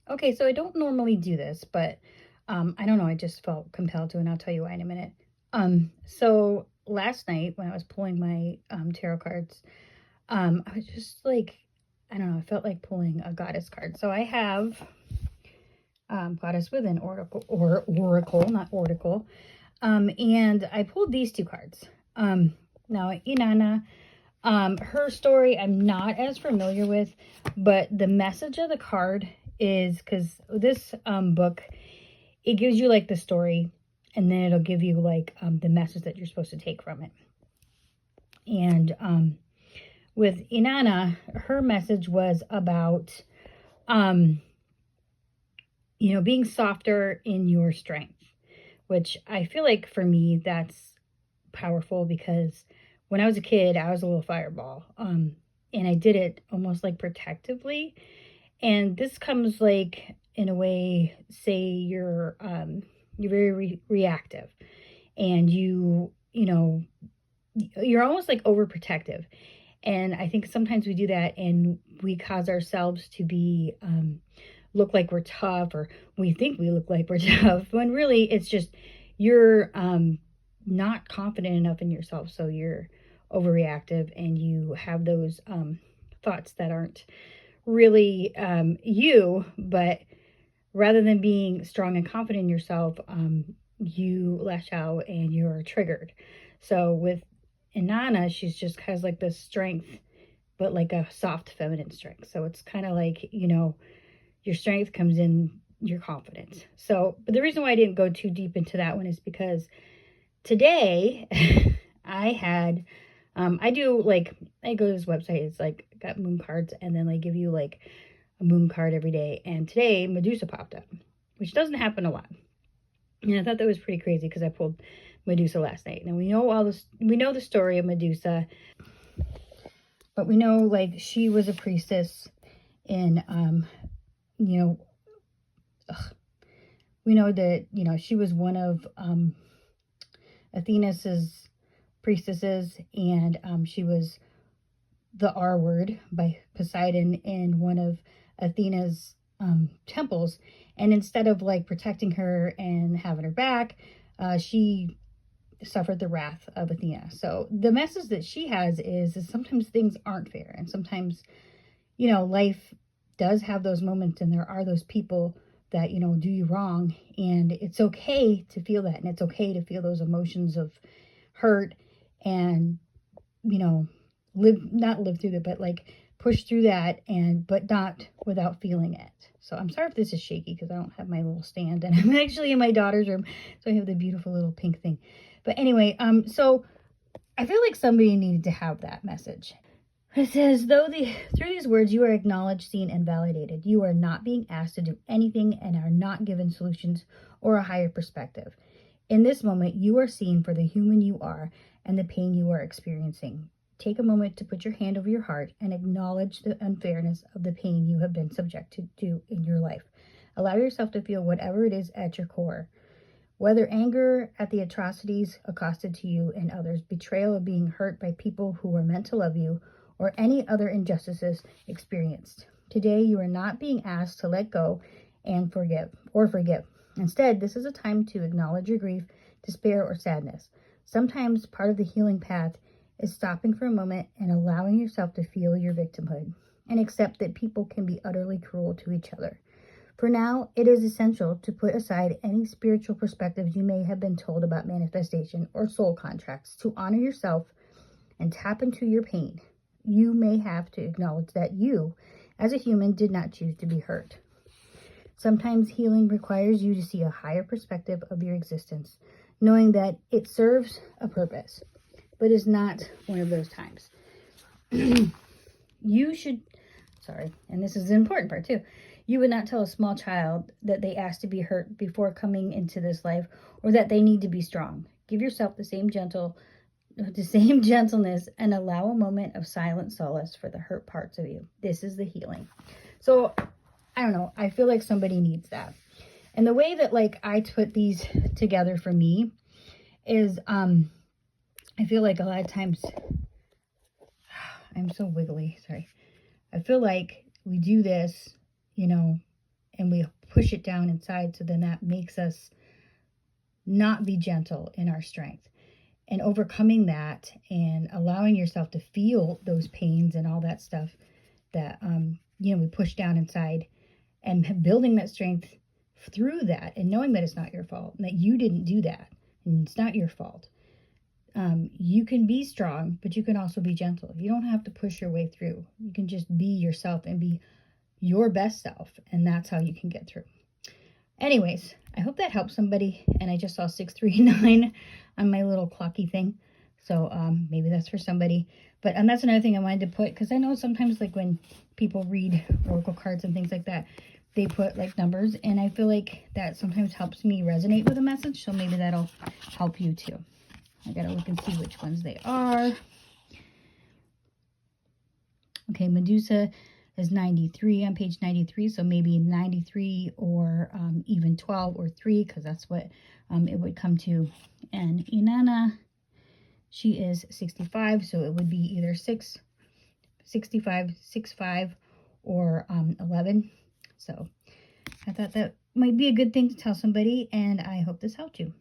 Okay, so I don't normally do this, but I don't know, I just felt compelled to, and I'll tell you why in a minute. So last night when I was pulling my tarot cards, I was just like, I don't know, I felt like pulling a goddess card. So I have goddess with an oracle or oracle, not oracle. And I pulled these two cards. Now Inanna, her story I'm not as familiar with, but the message of the card is because this book, it gives you like the story, and then it'll give you like the message that you're supposed to take from it. And with Inanna, her message was about being softer in your strength, which I feel like for me that's powerful because when I was a kid, I was a little fireball. And I did it almost like protectively. And this comes like in a way, say you're very reactive, and you're almost like overprotective. And I think sometimes we do that and we cause ourselves to be look like we're tough, or we think we look like we're tough, when really it's just you're not confident enough in yourself. So you're overreactive and you have those thoughts that aren't really you, but rather than being strong and confident in yourself, you lash out and you're triggered. So with Inanna, she's just has like this strength, but like a soft feminine strength. So it's kind of like, your strength comes in your confidence. So, but the reason why I didn't go too deep into that one is because today I had, I do like, I go to this website, it's like got moon cards, and then they give you like a moon card every day. And today Medusa popped up, which doesn't happen a lot. And I thought that was pretty crazy because I pulled Medusa last night. And we know all this, we know the story of Medusa, but we know like she was a priestess in, you know, we know that, she was one of Athena's priestesses, and she was the R word by Poseidon in one of Athena's temples. And instead of like protecting her and having her back, she suffered the wrath of Athena. So the message that she has is sometimes things aren't fair, and sometimes, life does have those moments, and there are those people that, do you wrong, and it's okay to feel that, and it's okay to feel those emotions of hurt, and, not live through it, but like push through that, but not without feeling it. So I'm sorry if this is shaky because I don't have my little stand, and I'm actually in my daughter's room, so I have the beautiful little pink thing. But anyway, so I feel like somebody needed to have that message. It says, through these words you are acknowledged, seen, and validated. You are not being asked to do anything and are not given solutions or a higher perspective. In this moment, you are seen for the human you are and the pain you are experiencing. Take a moment to put your hand over your heart and acknowledge the unfairness of the pain you have been subjected to in your life. Allow yourself to feel whatever it is at your core. Whether anger at the atrocities accosted to you and others, betrayal of being hurt by people who were meant to love you, or any other injustices experienced. Today, you are not being asked to let go and forgive. Instead, this is a time to acknowledge your grief, despair, or sadness. Sometimes part of the healing path is stopping for a moment and allowing yourself to feel your victimhood and accept that people can be utterly cruel to each other. For now, it is essential to put aside any spiritual perspectives you may have been told about manifestation or soul contracts to honor yourself and tap into your pain. You may have to acknowledge that you, as a human, did not choose to be hurt. Sometimes healing requires you to see a higher perspective of your existence, knowing that it serves a purpose, but is not one of those times. You should, and this is the important part too, you would not tell a small child that they asked to be hurt before coming into this life, or that they need to be strong. Give yourself the same gentleness and allow a moment of silent solace for the hurt parts of you. This is the healing. So I don't know, I feel like somebody needs that. And the way that like I put these together for me is I feel like a lot of times I'm so wiggly, sorry. I feel like we do this, and we push it down inside. So then that makes us not be gentle in our strength. And overcoming that and allowing yourself to feel those pains and all that stuff that, you know, we push down inside, and building that strength through that, and knowing that it's not your fault and that you didn't do that and it's not your fault. You can be strong, but you can also be gentle. You don't have to push your way through. You can just be yourself and be your best self, and that's how you can get through. Anyways, I hope that helps somebody. And I just saw 639 on my little clocky thing, so maybe that's for somebody. But that's another thing I wanted to put, because I know sometimes, like, when people read oracle cards and things like that, they put like numbers, and I feel like that sometimes helps me resonate with a message, so maybe that'll help you too. I gotta look and see which ones they are. Okay, Medusa is 93 on page 93, so maybe 93 or even 12 or 3, because that's what it would come to. And Inanna, she is 65, so it would be either 65, 65, or 11. So I thought that might be a good thing to tell somebody, and I hope this helped you.